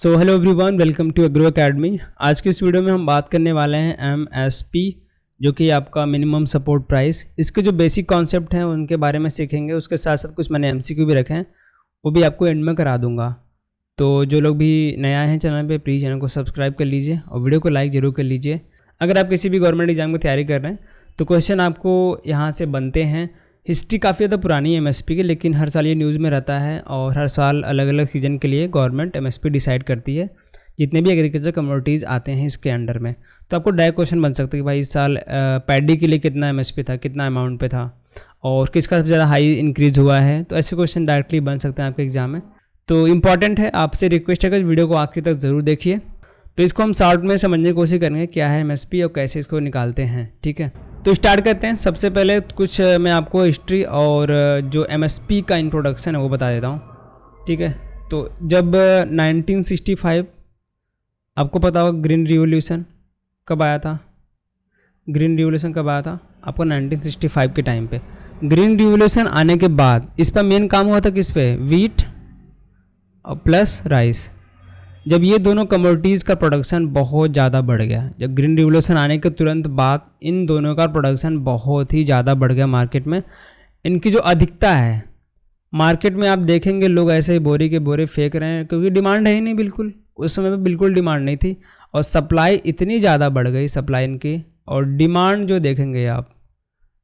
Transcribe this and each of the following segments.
So hello everyone, welcome to agro academy. आज की इस वीडियो में हम बात करने वाले हैं एमएसपी, जो कि आपका मिनिमम सपोर्ट प्राइस। इसके जो बेसिक कॉन्सेप्ट हैं उनके बारे में सीखेंगे। उसके साथ साथ कुछ मैंने एमसीक्यू भी रखे हैं, वो भी आपको एंड में करा दूंगा। तो जो लोग भी नया हैं चैनल पे, प्लीज़ चैनल को सब्सक्राइब कर लीजिए और वीडियो को लाइक ज़रूर कर लीजिए। अगर आप किसी भी गवर्नमेंट एग्जाम की तैयारी कर रहे हैं तो क्वेश्चन आपको यहाँ से बनते हैं। हिस्ट्री काफ़ी ज़्यादा पुरानी है एमएसपी की, लेकिन हर साल ये न्यूज़ में रहता है और हर साल अलग अलग सीजन के लिए गवर्नमेंट एमएसपी डिसाइड करती है, जितने भी एग्रीकल्चर कमोडिटीज़ आते हैं इसके अंडर में। तो आपको डायरेक्ट क्वेश्चन बन सकता है कि भाई इस साल पैडी के लिए कितना एमएसपी था, कितना अमाउंट पे था और किसका सबसे ज़्यादा हाई इंक्रीज़ हुआ है। तो ऐसे क्वेश्चन डायरेक्टली बन सकते हैं आपके एग्जाम में। तो इंपॉर्टेंट है, आपसे रिक्वेस्ट है कि वीडियो को आखिर तक ज़रूर देखिए। तो इसको हम शॉर्ट में समझने की कोशिश करेंगे क्या है एमएसपी और कैसे इसको निकालते हैं, ठीक है। तो स्टार्ट करते हैं। सबसे पहले कुछ मैं आपको हिस्ट्री और जो एमएसपी का इंट्रोडक्शन है वो बता देता हूँ, ठीक है। तो जब 1965, आपको पता होगा ग्रीन रिवॉल्यूशन कब आया था। ग्रीन रिवॉल्यूशन कब आया था आपको 1965 के टाइम पे। ग्रीन रिवॉल्यूशन आने के बाद इस पर मेन काम हुआ था किस पे, वीट और प्लस राइस। जब ये दोनों कमोडिटीज़ का प्रोडक्शन बहुत ज़्यादा बढ़ गया, जब ग्रीन रिवॉल्यूशन आने के तुरंत बाद इन दोनों का प्रोडक्शन बहुत ही ज़्यादा बढ़ गया मार्केट में। इनकी जो अधिकता है मार्केट में, आप देखेंगे लोग ऐसे ही बोरे के बोरे फेंक रहे हैं, क्योंकि डिमांड है ही नहीं बिल्कुल। उस समय पे बिल्कुल डिमांड नहीं थी और सप्लाई इतनी ज़्यादा बढ़ गई, सप्लाई इनकी, और डिमांड जो देखेंगे आप,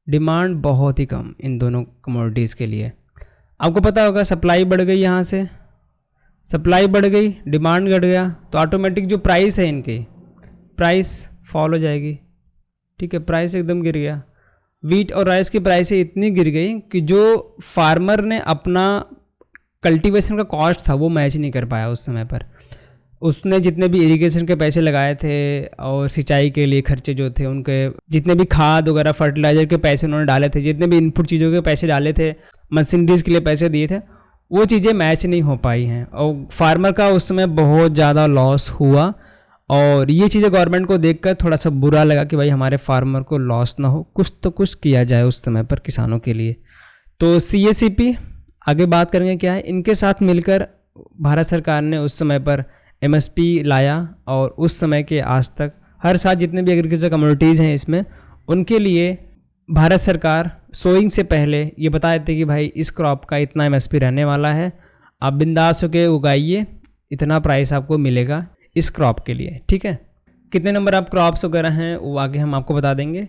डिमांड बहुत ही कम इन दोनों कमोडिटीज़ के लिए। आपको पता होगा सप्लाई बढ़ गई, यहाँ से सप्लाई बढ़ गई, डिमांड घट गया, तो ऑटोमेटिक जो प्राइस है इनकी, प्राइस फॉल हो जाएगी, ठीक है। प्राइस एकदम गिर गया। वीट और राइस की प्राइसें इतनी गिर गई कि जो फार्मर ने अपना कल्टीवेशन का कॉस्ट था वो मैच नहीं कर पाया उस समय पर। उसने जितने भी इरिगेशन के पैसे लगाए थे और सिंचाई के लिए खर्चे जो थे उनके, जितने भी खाद वगैरह फर्टिलाइजर के पैसे उन्होंने डाले थे, जितने भी इनपुट चीज़ों के पैसे डाले थे, मशीनरीज के लिए पैसे दिए थे, वो चीज़ें मैच नहीं हो पाई हैं और फार्मर का उस समय बहुत ज़्यादा लॉस हुआ। और ये चीज़ें गवर्नमेंट को देखकर थोड़ा सा बुरा लगा कि भाई हमारे फार्मर को लॉस ना हो, कुछ तो कुछ किया जाए उस समय पर किसानों के लिए। तो CACP आगे बात करेंगे क्या है। इनके साथ मिलकर भारत सरकार ने उस समय पर MSP लाया और उस समय के आज तक हर साल जितने भी एग्रीकल्चर कमोडिटीज़ हैं इसमें, उनके लिए भारत सरकार सोइंग से पहले ये बता देते कि भाई इस क्रॉप का इतना MSP रहने वाला है, आप बिंदास होकर उगाइए, इतना प्राइस आपको मिलेगा इस क्रॉप के लिए, ठीक है। कितने नंबर आप क्रॉप्स वगैरह हैं वो आगे हम आपको बता देंगे।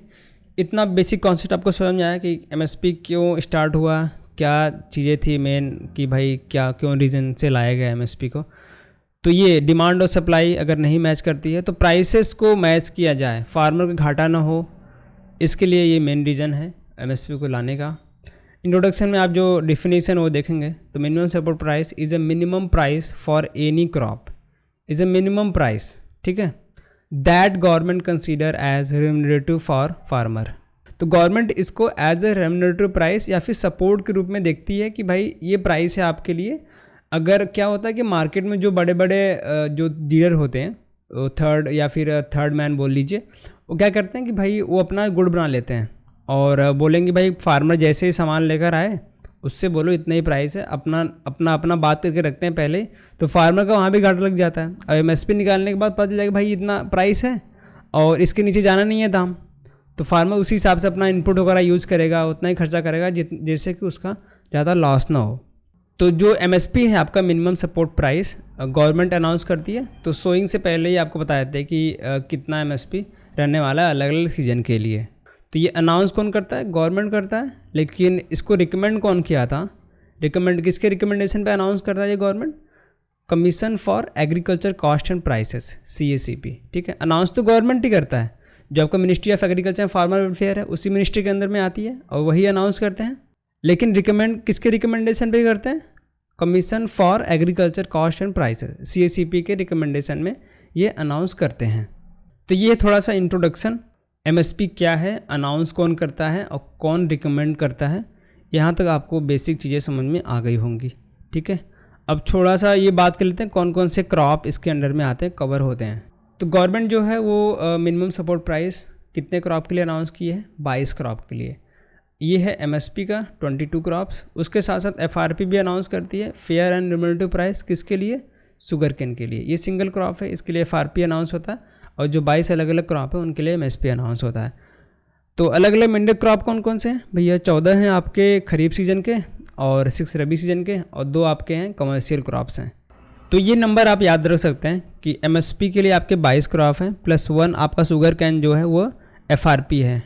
इतना बेसिक कॉन्सेप्ट आपको समझ में आया कि MSP क्यों स्टार्ट हुआ, क्या चीज़ें थी मेन, कि भाई क्या क्यों रीज़न से लाया गया MSP को। तो ये डिमांड और सप्लाई अगर नहीं मैच करती है तो प्राइसेस को मैच किया जाए, फार्मर को घाटा ना हो, इसके लिए ये मेन रीज़न है MSP को लाने का। इंट्रोडक्शन में आप जो डिफिनीशन वो देखेंगे तो minimum support price is a minimum price for any crop, is a minimum price, ठीक है, that government consider as remunerative for farmer. तो गवर्नमेंट इसको एज ए रेम्युनरेटिव प्राइस या फिर सपोर्ट के रूप में देखती है कि भाई ये प्राइस है आपके लिए। अगर क्या होता है कि मार्केट में जो बड़े बड़े जो डीलर होते हैं, थर्ड या फिर थर्ड मैन बोल लीजिए, वो क्या करते हैं कि भाई वो अपना गुड़ बना लेते हैं और बोलेंगे भाई फार्मर जैसे ही सामान लेकर आए उससे बोलो इतना ही प्राइस है, अपना बात करके रखते हैं पहले, तो फार्मर का वहाँ भी घाटा लग जाता है। अब MSP निकालने के बाद पता चलेगा भाई इतना प्राइस है और इसके नीचे जाना नहीं है दाम, तो फार्मर उसी हिसाब से अपना इनपुट वगैरह यूज़ करेगा, उतना ही खर्चा करेगा जिससे कि उसका ज़्यादा लॉस ना हो। तो जो MSP है आपका minimum support price government announce करती है। तो सोइंग से पहले ही आपको बता देते हैं कि कितना MSP रहने वाला है अलग अलग सीजन के लिए। तो ये अनाउंस कौन करता है, गवर्नमेंट करता है, लेकिन इसको रिकमेंड कौन किया था, रिकमेंड किसके रिकमेंडेशन पे अनाउंस करता है ये government, commission for agriculture cost and prices, CACP, ठीक है। अनाउंस तो गवर्नमेंट ही करता है, जो आपका ministry of agriculture and farmer welfare है उसी मिनिस्ट्री के अंदर में आती है और वही अनाउंस करते हैं। लेकिन रिकमेंड किसके रिकमेंडेशन पे करते हैं, commission for agriculture cost and prices, CACP के रिकमेंडेशन में ये अनाउंस करते हैं। तो ये थोड़ा सा इंट्रोडक्शन, MSP क्या है, अनाउंस कौन करता है और कौन रिकमेंड करता है, यहाँ तक आपको बेसिक चीज़ें समझ में आ गई होंगी, ठीक है। अब थोड़ा सा ये बात कर लेते हैं कौन कौन से क्रॉप इसके अंडर में आते हैं, कवर होते हैं। तो गवर्नमेंट जो है वो मिनिमम सपोर्ट प्राइस कितने क्रॉप के लिए अनाउंस की है, 22 क्रॉप के लिए। ये है MSP का 22 क्रॉप्स। उसके साथ साथ FRP भी अनाउंस करती है, फेयर एंड रिम्यूनरेटिव प्राइस, किसके लिए, शुगर केन के लिए। ये सिंगल क्रॉप है, इसके लिए FRP अनाउंस होता है, और जो 22 अलग अलग क्रॉप है उनके लिए MSP अनाउंस होता है। तो अलग अलग मंडेट क्रॉप कौन कौन से हैं भैया? 14 हैं आपके खरीफ सीजन के और 6 रबी सीजन के, और 2 आपके हैं कमर्शियल क्रॉप्स हैं। तो ये नंबर आप याद रख सकते हैं कि MSP के लिए आपके 22 क्रॉप हैं, +1 आपका शुगर कैन जो है वो FRP है,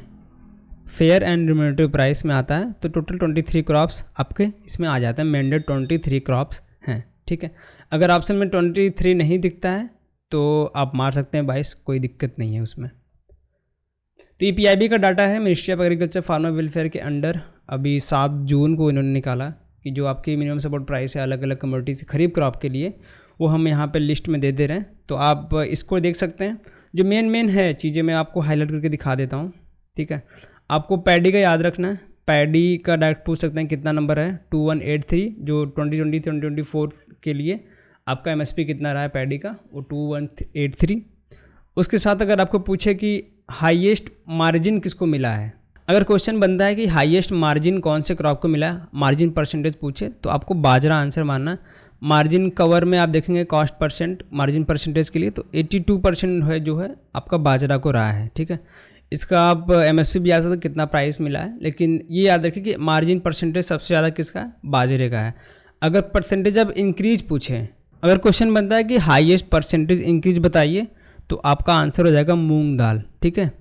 फेयर एंड रिम्यूनरेटिव प्राइस में आता है। तो टोटल 23 क्रॉप्स आपके इसमें आ जाते हैं, मैंडेट 23 क्रॉप्स हैं, ठीक है। अगर ऑप्शन में 23 नहीं दिखता है तो आप मार सकते हैं 22, कोई दिक्कत नहीं है उसमें। तो ये PIB का डाटा है, ministry of agriculture farmer welfare के अंडर। अभी 7 जून को इन्होंने निकाला कि जो आपकी मिनिमम सपोर्ट प्राइस है अलग अलग कमोडिटी से खरीफ क्रॉप के लिए, वो हम यहाँ पे लिस्ट में दे रहे हैं। तो आप इसको देख सकते हैं। जो मेन है चीज़ें मैं आपको हाईलाइट करके दिखा देता हूँ, ठीक है। आपको पैडी का याद रखना है, पैडी का डायरेक्ट पूछ सकते हैं कितना नंबर है, 2183, जो 2020-2024 के लिए आपका MSP कितना रहा है पैडी का, वो 2183। उसके साथ अगर आपको पूछे कि हाईएस्ट मार्जिन किसको मिला है, अगर क्वेश्चन बनता है कि हाईएस्ट मार्जिन कौन से क्रॉप को मिला है, मार्जिन परसेंटेज पूछे, तो आपको बाजरा आंसर मानना। मार्जिन कवर में आप देखेंगे कॉस्ट परसेंट मार्जिन परसेंटेज के लिए, तो 82% है जो है आपका बाजरा को रहा है, ठीक है। इसका आप MSP भी याद सकते कितना प्राइस मिला है, लेकिन ये याद रखिए कि मार्जिन परसेंटेज सबसे ज़्यादा किसका है, बाजरे का है। अगर परसेंटेज अब इंक्रीज पूछें, अगर क्वेश्चन बनता है कि हाईएस्ट परसेंटेज इंक्रीज बताइए, तो आपका आंसर हो जाएगा मूंग दाल, ठीक है।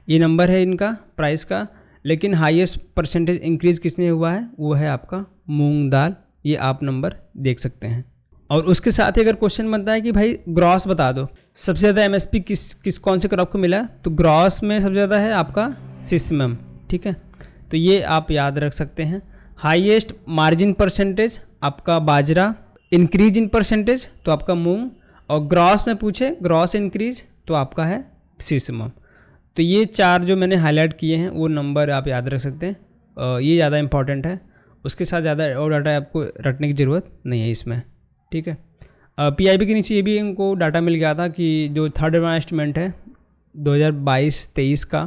ये नंबर है इनका प्राइस का, लेकिन हाईएस्ट परसेंटेज इंक्रीज किसमें हुआ है, वो है आपका मूंग दाल। ये आप नंबर देख सकते हैं। और उसके साथ ही अगर क्वेश्चन बनता है कि भाई ग्रॉस बता दो, सबसे ज़्यादा MSP किस कौन से क्रॉप को मिला, तो ग्रॉस में सबसे ज़्यादा है आपका सिसमम, ठीक है। तो ये आप याद रख सकते हैं। हाईएस्ट मार्जिन परसेंटेज आपका बाजरा, इंक्रीज इन परसेंटेज तो आपका मूंग, और ग्रॉस में पूछे ग्रॉस इंक्रीज तो आपका है सिसमम। तो ये 4 जो मैंने हाईलाइट किए हैं वो नंबर आप याद रख सकते हैं, ये ज़्यादा इंपॉर्टेंट है। उसके साथ ज़्यादा और डाटा आपको रटने की ज़रूरत नहीं है इसमें, ठीक है। PIB के नीचे ये भी इनको डाटा मिल गया था कि जो थर्ड एस्टिमेट है 2022-23 का,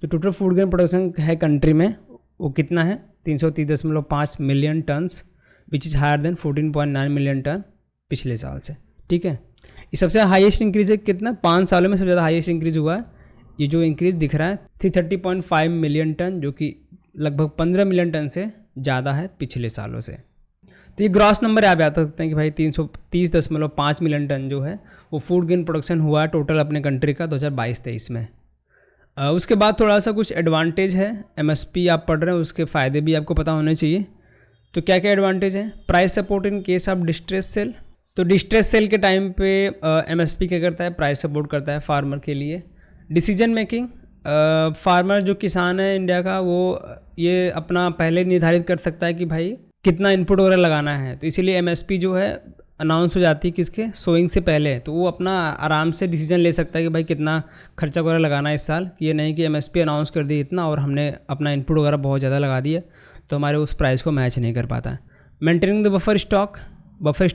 जो टोटल फूड ग्रेन प्रोडक्शन है कंट्री में, वो कितना है 330.5 million tons, which is higher than 14.9 million ton पिछले साल से, ठीक है। ये सबसे हाईएस्ट इंक्रीज़ है, कितना 5 सालों में सबसे ज़्यादा हाईएस्ट इंक्रीज़ हुआ है। ये जो इंक्रीज़ दिख रहा है 330.5 मिलियन टन, जो कि लगभग 15 मिलियन टन से ज़्यादा है पिछले सालों से। तो ये ग्रॉस नंबर आप याद रखते हैं कि भाई 330.5 मिलियन टन जो है वो फूड ग्रेन प्रोडक्शन हुआ है टोटल अपने कंट्री का 2022-23 में। उसके बाद थोड़ा सा कुछ एडवांटेज है, MSP आप पढ़ रहे हैं उसके फ़ायदे भी आपको पता होने चाहिए। तो क्या क्या एडवांटेज है? Price support in case of distress cell. तो डिस्ट्रेस सेल के टाइम पे MSP क्या करता है, प्राइस सपोर्ट करता है फार्मर के लिए। डिसीजन मेकिंग, फार्मर जो किसान है इंडिया का, वो ये अपना पहले निर्धारित कर सकता है कि भाई कितना इनपुट वगैरह लगाना है, तो इसीलिए MSP जो है अनाउंस हो जाती है किसके, सोइंग से पहले, तो वो अपना आराम से डिसीजन ले सकता है कि भाई कितना खर्चा वगैरह लगाना है इस साल। ये नहीं कि MSP अनाउंस कर दी इतना और हमने अपना इनपुट वगैरह बहुत ज़्यादा लगा दिया तो हमारे उस प्राइस को मैच नहीं कर पाता है। Maintaining the buffer stock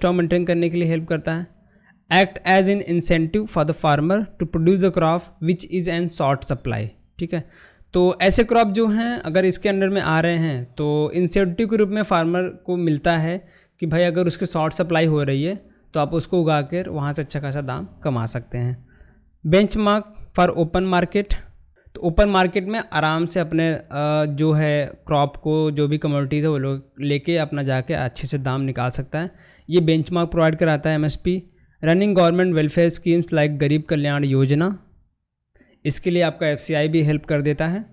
maintain करने के लिए हेल्प करता है। Act as in incentive for the farmer to produce the crop which is an short supply, ठीक है। तो ऐसे क्रॉप जो हैं अगर इसके अंडर में आ रहे हैं तो इंसेंटिव के रूप में फार्मर को मिलता है कि भाई अगर उसकी शॉर्ट सप्लाई हो रही है तो आप उसको उगा कर वहाँ से अच्छा खासा दाम कमा सकते हैं। बेंचमार्क फॉर ओपन मार्केट, तो ओपन मार्केट में आराम से अपने जो है क्रॉप को, जो भी कमोडिटीज़ है वो लोग लेके अपना जाके अच्छे से दाम निकाल सकता है। ये बेंचमार्क प्रोवाइड कराता है MSP। Running government welfare schemes like गरीब कल्याण योजना, इसके लिए आपका FCI भी हेल्प कर देता है।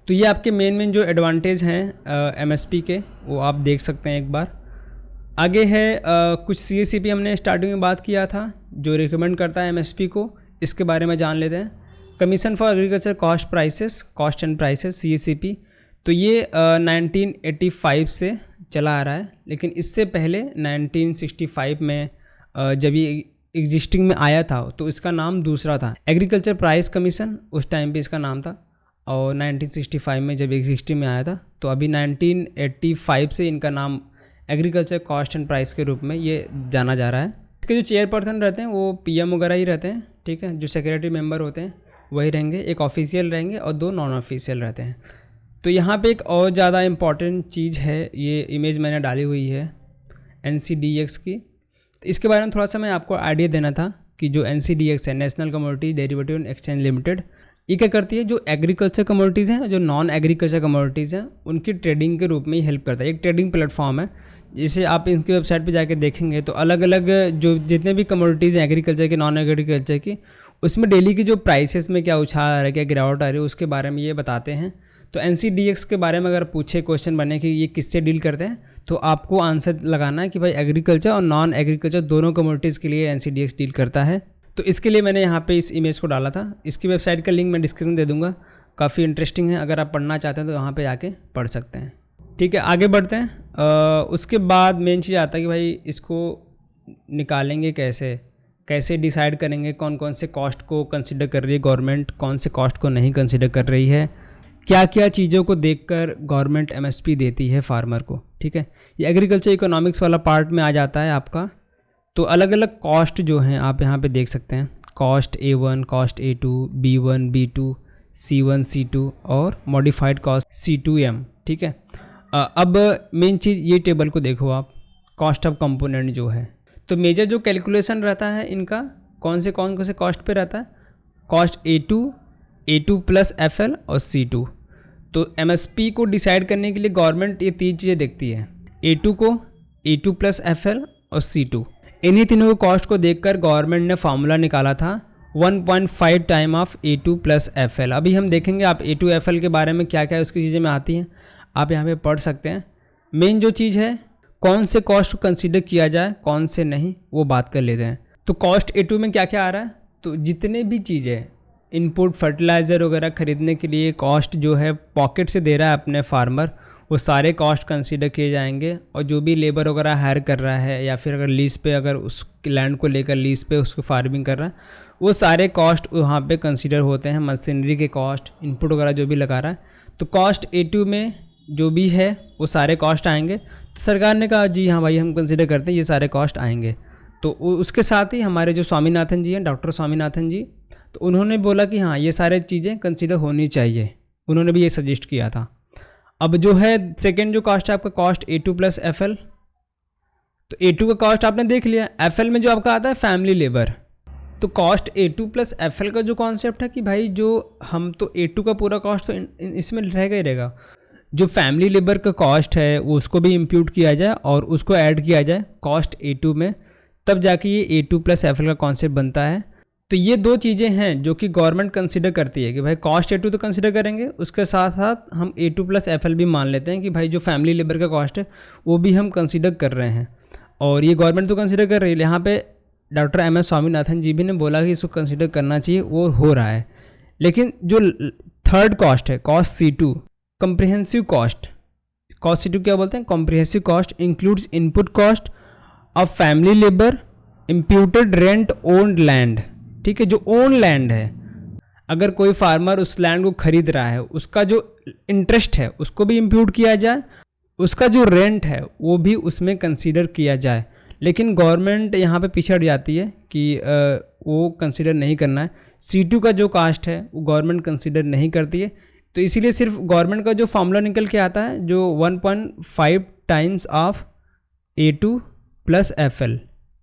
तो ये आपके मेन जो एडवांटेज हैं MSP के, वो आप देख सकते हैं एक बार। आगे है कुछ CACP हमने स्टार्टिंग में बात किया था जो रिकमेंड करता है MSP को, इसके बारे में जान लेते हैं। Commission for agriculture cost and prices CACP, तो ये 1985 से चला आ रहा है, लेकिन इससे पहले 1965 में जब ये एग्जिस्टिंग में आया था तो इसका नाम दूसरा था, एग्रीकल्चर प्राइस कमीशन, उस टाइम पे इसका नाम था। और 1965 में जब एग्जिस्टिंग में आया था, तो अभी 1985 से इनका नाम एग्रीकल्चर कॉस्ट एंड प्राइस के रूप में ये जाना जा रहा है। इसके जो चेयरपर्सन रहते हैं वो PM वगैरह ही रहते हैं, ठीक है। जो सेक्रेटरी मेंबर होते हैं वही रहेंगे, एक ऑफिशियल रहेंगे और 2 नॉन ऑफिशियल रहते हैं। तो यहाँ पे एक और ज़्यादा इम्पॉर्टेंट चीज़ है, ये इमेज मैंने डाली हुई है NCDX की। तो इसके बारे में थोड़ा सा मैं आपको आइडिया देना था कि जो NCDEX है, national commodity derivative exchange limited, ये क्या करती है, जो एग्रीकल्चर कमोडिटीज़ हैं, जो नॉन एग्रीकल्चर कमोडिटीज़ हैं, उनकी ट्रेडिंग के रूप में ही हेल्प करता है। एक ट्रेडिंग प्लेटफॉर्म है, जिसे आप इनकी वेबसाइट पे जाके देखेंगे तो अलग अलग जो जितने भी कमोडिटीज़ हैं एग्रीकल्चर की, नॉन एग्रीकल्चर की, उसमें डेली की जो प्राइसेस में क्या उछाल आ रहा है, क्या गिरावट आ रही है, उसके बारे में ये बताते हैं। तो NCDEX के बारे में अगर पूछे क्वेश्चन बने कि ये किससे डील करते हैं, तो आपको आंसर लगाना है कि भाई एग्रीकल्चर और नॉन एग्रीकल्चर दोनों कमोडिटीज़ के लिए NCDEX डील करता है। तो इसके लिए मैंने यहाँ पे इस इमेज को डाला था। इसकी वेबसाइट का लिंक मैं डिस्क्रिप्शन दे दूँगा, काफ़ी इंटरेस्टिंग है, अगर आप पढ़ना चाहते हैं तो यहाँ पे जाके पढ़ सकते हैं। ठीक है, आगे बढ़ते हैं। उसके बाद मेन चीज़ आता है कि भाई इसको निकालेंगे कैसे डिसाइड करेंगे, कौन कौन से कॉस्ट को कंसिडर कर रही है गवर्नमेंट, कौन से कॉस्ट को नहीं कंसिडर कर रही है, क्या क्या चीज़ों को देखकर गवर्नमेंट MSP देती है फार्मर को। ठीक है, ये एग्रीकल्चर इकोनॉमिक्स वाला पार्ट में आ जाता है आपका। तो अलग अलग कॉस्ट जो हैं आप यहाँ पे देख सकते हैं, cost A1, cost A2, B1, B2, C1, C2 और मॉडिफाइड कॉस्ट C2M। ठीक है, अब मेन चीज़ ये टेबल को देखो आप, कॉस्ट ऑफ कंपोनेंट जो है, तो मेजर जो कैलकुलेशन रहता है इनका कौन से कॉस्ट पे रहता है, कॉस्ट A2 प्लस FL और C2। तो MSP को डिसाइड करने के लिए गवर्नमेंट ये तीन चीज़ें देखती है, A2 प्लस FL और C2। इन्हीं तीनों कॉस्ट को देखकर गवर्नमेंट ने फार्मूला निकाला था 1.5 time of A2 plus FL। अभी हम देखेंगे आप A2 FL के बारे में क्या क्या उसकी चीज़ें में आती हैं, आप यहाँ पे पढ़ सकते हैं। मेन जो चीज़ है, कौन से कॉस्ट को कंसीडर किया जाए, कौन से नहीं, वो बात कर लेते हैं। तो कॉस्ट A2 में क्या क्या आ रहा है, तो जितने भी चीज़ें इनपुट फर्टिलाइज़र वगैरह ख़रीदने के लिए कॉस्ट जो है पॉकेट से दे रहा है अपने फार्मर, वो सारे कॉस्ट कंसीडर किए जाएंगे। और जो भी लेबर वगैरह हायर कर रहा है या फिर अगर लीज पे, अगर उस लैंड को लेकर लीज पे उसको फार्मिंग कर रहा है, वो सारे कॉस्ट वहाँ पे कंसीडर होते हैं। मशीनरी के कॉस्ट, इनपुट वगैरह जो भी लगा रहा है, तो कॉस्ट A2 में जो भी है वो सारे कॉस्ट आएंगे। तो सरकार ने कहा जी हाँ भाई, हम कंसीडर करते हैं ये सारे कॉस्ट आएंगे। तो उसके साथ ही हमारे जो स्वामीनाथन जी हैं, डॉक्टर स्वामीनाथन जी, तो उन्होंने बोला कि हाँ ये सारे चीज़ें कंसीडर होनी चाहिए, उन्होंने भी ये सजेस्ट किया था। अब जो है सेकेंड जो कॉस्ट है आपका, कॉस्ट A2 प्लस FL। तो A2 का कॉस्ट आपने देख लिया, FL में जो आपका आता है फैमिली लेबर। तो कॉस्ट A2 प्लस FL का जो कॉन्सेप्ट है कि भाई जो हम तो A2 का पूरा कॉस्ट तो इसमें रहेगा ही रहेगा, जो फैमिली लेबर का कॉस्ट है उसको भी इम्प्यूट किया जाए और उसको ऐड किया जाए कॉस्ट A2 में, तब जाके ये A2 प्लस FL का कॉन्सेप्ट बनता है। तो ये दो चीज़ें हैं जो कि गवर्नमेंट कंसिडर करती है कि भाई कॉस्ट A2 तो कंसिडर करेंगे, उसके साथ साथ हम A2 प्लस FL भी मान लेते हैं कि भाई जो फैमिली लेबर का कॉस्ट है वो भी हम कंसिडर कर रहे हैं। और ये गवर्नमेंट तो कंसिडर कर रही है, यहाँ पे डॉक्टर MS स्वामीनाथन जी भी ने बोला कि इसको कंसिडर करना चाहिए, वो हो रहा है। लेकिन जो थर्ड कॉस्ट है, cost C2, comprehensive cost C2 क्या बोलते हैं, comprehensive cost includes input cost of family labour, imputed rent owned land. ठीक है, जो ओन लैंड है, अगर कोई फार्मर उस लैंड को खरीद रहा है, उसका जो इंटरेस्ट है उसको भी इम्प्यूट किया जाए, उसका जो रेंट है वो भी उसमें कंसीडर किया जाए। लेकिन गवर्नमेंट यहाँ पे पीछे हट जाती है कि वो कंसीडर नहीं करना है। C2 का जो कास्ट है वो गवर्नमेंट कंसीडर नहीं करती है। तो इसीलिए सिर्फ गवर्नमेंट का जो फार्मूला निकल के आता है, जो 1.5 times of A2 plus FL।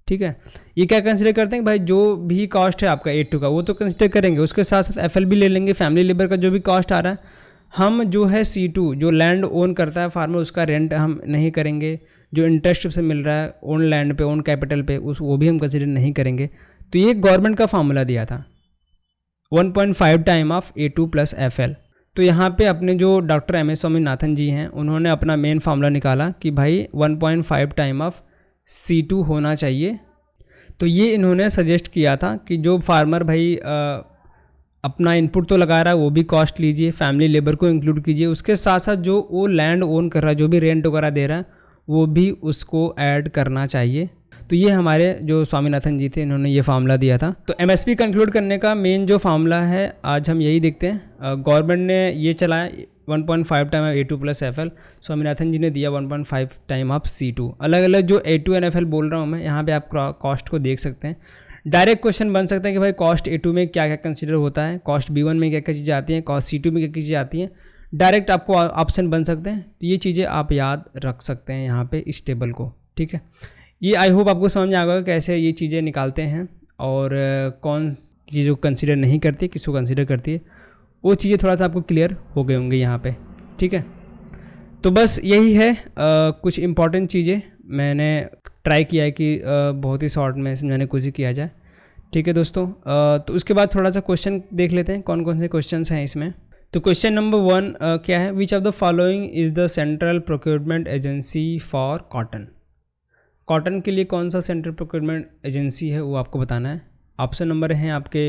ठीक है, ये क्या कंसिडर करते हैं कि भाई जो भी कॉस्ट है आपका A2 का वो तो कंसिडर करेंगे, उसके साथ साथ FL भी ले लेंगे, फैमिली लेबर का जो भी कॉस्ट आ रहा है। हम जो है C2 जो लैंड ओन करता है फार्मर, उसका रेंट हम नहीं करेंगे, जो इंटरेस्ट से मिल रहा है ओन लैंड पे, ओन कैपिटल पे, वो भी हम कंसिडर नहीं करेंगे। तो ये गवर्नमेंट का फार्मूला दिया था 1.5 time of A2 plus FL। तो यहाँ पे अपने जो डॉक्टर MS स्वामीनाथन जी हैं, उन्होंने अपना मेन फार्मूला निकाला कि भाई 1.5 टाइम ऑफ C2 होना चाहिए। तो ये इन्होंने सजेस्ट किया था कि जो फार्मर भाई अपना इनपुट तो लगा रहा है वो भी कॉस्ट लीजिए, फैमिली लेबर को इंक्लूड कीजिए, उसके साथ साथ जो वो लैंड ओन कर रहा है, जो भी रेंट वगैरह दे रहा है, वो भी उसको ऐड करना चाहिए। तो ये हमारे जो स्वामीनाथन जी थे, इन्होंने ये फार्मूला दिया था। तो MSP कंक्लूड करने का मेन जो फार्मूला है आज हम यही देखते हैं। गवर्नमेंट ने ये चलाया 1.5 time of A2 plus FL, Swaminathan ji ने दिया 1.5 टाइम ऑफ C2। अलग अलग जो A2 एंड FL बोल रहा हूँ मैं, यहाँ पे आप कॉस्ट को देख सकते हैं। डायरेक्ट क्वेश्चन बन सकता है कि भाई कॉस्ट A2 में क्या क्या कंसिडर होता है, कॉस्ट B1 में क्या क्या चीज़ें आती हैं, कॉस्ट C2 में क्या क्या चीज़ें आती हैं, डायरेक्ट आपको ऑप्शन बन सकते हैं। तो ये चीज़ें आप याद रख सकते हैं यहाँ पे इस टेबल को। ठीक है, ये आई होप आपको समझ में आ गया कैसे ये चीज़ें निकालते हैं और कौन चीज़ों को कंसिडर नहीं करती, किसको कंसिडर करती है, वो चीज़ें थोड़ा सा आपको क्लियर हो गए होंगे यहाँ पे। ठीक है, तो बस यही है कुछ इंपॉर्टेंट चीज़ें मैंने ट्राई किया है कि बहुत ही शॉर्ट में समझाने की कोशिश किया जाए। ठीक है दोस्तों, तो उसके बाद थोड़ा सा क्वेश्चन देख लेते हैं कौन कौन से क्वेश्चंस हैं इसमें। तो क्वेश्चन नंबर 1 क्या है, which of the following is the central procurement agency for cotton. Cotton के लिए कौन सा सेंट्रल प्रोक्योरमेंट एजेंसी है वो आपको बताना है। ऑप्शन नंबर हैं आपके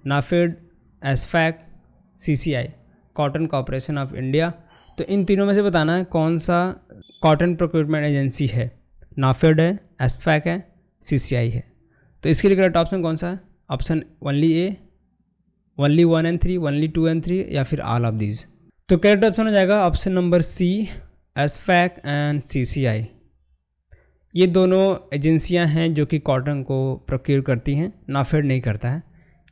NAFED, SFAC, CCI, cotton corporation of India. तो इन तीनों में से बताना है कौन सा कॉटन प्रोक्योरमेंट एजेंसी है। नाफेड है, एसफैक है, CCI है। तो इसके लिए करेक्ट ऑप्शन कौन सा है? Option only A, only 1 and 3, only 2 and 3 या फिर ऑल ऑफ दीज। तो करेक्ट ऑप्शन हो जाएगा option number C, SFAC and CCI। ये दोनों एजेंसियां हैं जो कि कॉटन को प्रोक्योर करती हैं, नाफेड नहीं करता है।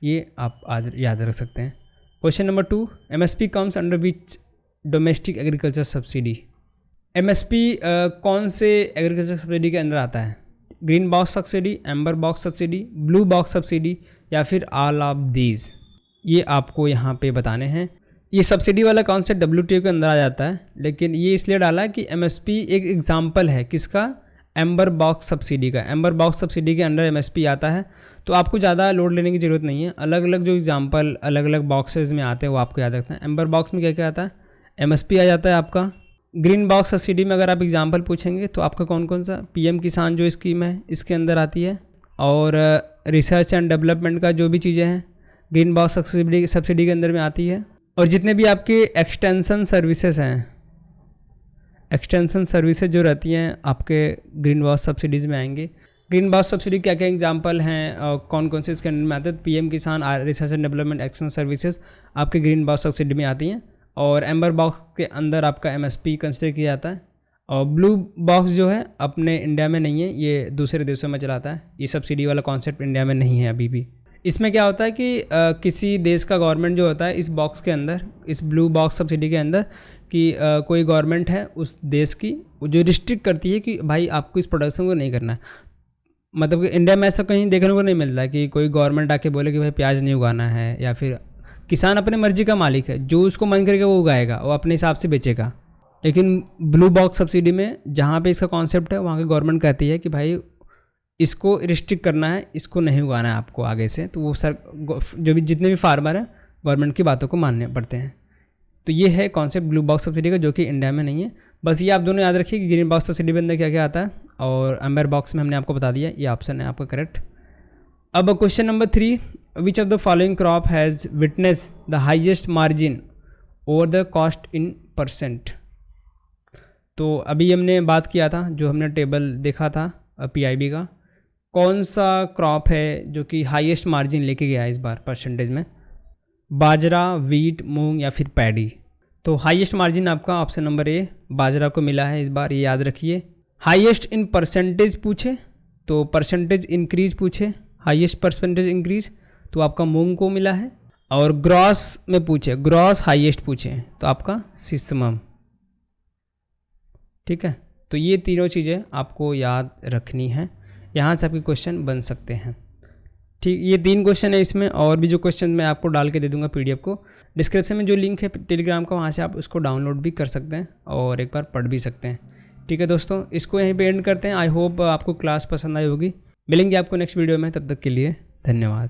ये आप आज याद रख सकते हैं। Question number 2, MSP comes under which domestic agriculture subsidy. MSP कौन से एग्रीकल्चर सब्सिडी के अंदर आता है? Green box subsidy, amber box subsidy, blue box subsidy या फिर ऑल ऑफ दीज। ये आपको यहाँ पे बताने हैं। ये सब्सिडी वाला कॉन्सेप्ट WTO के अंदर आ जाता है, लेकिन ये इसलिए डाला कि MSP एक एग्जाम्पल है किसका? एम्बर बॉक्स सब्सिडी का। एम्बर बॉक्स सब्सिडी के अंडर MSP आता है, तो आपको ज़्यादा लोड लेने की ज़रूरत नहीं है। अलग अलग जो एग्जाम्पल अलग अलग बॉक्सेस में आते हैं वो आपको याद रखना है। एम्बर बॉक्स में क्या क्या आता है? MSP आ जाता है आपका। ग्रीन बॉक्स सब्सिडी में अगर आप एग्जाम्पल पूछेंगे तो आपका कौन कौन सा? PM किसान जो स्कीम है इसके अंदर आती है, और रिसर्च एंड डेवलपमेंट का जो भी चीज़ें हैं ग्रीन बॉक्स सब्सिडी के अंदर में आती है। और जितने भी आपके एक्सटेंशन सर्विसेज हैं, एक्सटेंशन सर्विसेज जो रहती हैं आपके ग्रीन बॉक्स सब्सिडीज़ में आएंगे। ग्रीन बॉक्स सब्सिडी क्या क्या एग्जांपल हैं और कौन कौन से इसके अंदर में आते हैं? PM किसान, research and development action services आपके ग्रीन बॉक्स सब्सिडी में आती हैं। और एम्बर बॉक्स के अंदर आपका MSP कंसिडर किया जाता है। और ब्लू बॉक्स जो है अपने इंडिया में नहीं है, ये दूसरे देशों में चलाता है। ये सब्सिडी वाला कॉन्सेप्ट इंडिया में नहीं है अभी भी। इसमें क्या होता है कि किसी देश का गवर्नमेंट जो होता है इस बॉक्स के अंदर, इस ब्लू बॉक्स सब्सिडी के अंदर, कि कोई गवर्नमेंट है उस देश की जो रिस्ट्रिक्ट करती है कि भाई आपको इस प्रोडक्शन को नहीं करना है। मतलब कि इंडिया में ऐसा कहीं देखने को नहीं मिलता है कि कोई गवर्नमेंट आके बोले कि भाई प्याज नहीं उगाना है, या फिर किसान अपने मर्जी का मालिक है, जो उसको मन करके वो उगाएगा, वो अपने हिसाब से बेचेगा। लेकिन ब्लू बॉक्स सब्सिडी में जहाँ पे इसका कॉन्सेप्ट है वहाँ की गवर्नमेंट कहती है कि भाई इसको रिस्ट्रिक्ट करना है, इसको नहीं उगाना है आपको आगे से। तो वो सर जो भी जितने भी फार्मर हैं गवर्नमेंट की बातों को मानने पड़ते हैं। तो ये है कॉन्सेप्ट ब्लू बॉक्स सब्सिडी का, जो कि इंडिया में नहीं है। बस ये आप दोनों याद रखिए कि ग्रीन बॉक्स सब्सिडी के अंदर क्या क्या आता है, और एम्बर बॉक्स में हमने आपको बता दिया, ये ऑप्शन है आपका करेक्ट। अब question number 3, which of the following crop has witness the highest margin over the cost in %। तो अभी हमने बात किया था, जो हमने टेबल देखा था PIB का, कौन सा क्रॉप है जो कि हाईएस्ट मार्जिन लेके गया है इस बार परसेंटेज में? बाजरा, वीट, मूंग या फिर पैडी। तो हाईएस्ट मार्जिन आपका ऑप्शन नंबर ए बाजरा को मिला है इस बार, ये याद रखिए। हाईएस्ट इन परसेंटेज पूछे तो परसेंटेज इंक्रीज पूछे, हाईएस्ट परसेंटेज इंक्रीज तो आपका मूंग को मिला है। और ग्रॉस में पूछे, ग्रॉस हाईएस्ट पूछे तो आपका सिसमम। ठीक है, तो ये तीनों चीज़ें आपको याद रखनी है, यहाँ से आपके क्वेश्चन बन सकते हैं। ठीक, ये 3 क्वेश्चन है इसमें, और भी जो क्वेश्चन मैं आपको डाल के दे दूंगा PDF को। डिस्क्रिप्शन में जो लिंक है टेलीग्राम का, वहाँ से आप उसको डाउनलोड भी कर सकते हैं और एक बार पढ़ भी सकते हैं। ठीक है दोस्तों, इसको यहीं पे एंड करते हैं। आई होप आपको क्लास पसंद आई होगी। मिलेंगे आपको नेक्स्ट वीडियो में, तब तक के लिए धन्यवाद।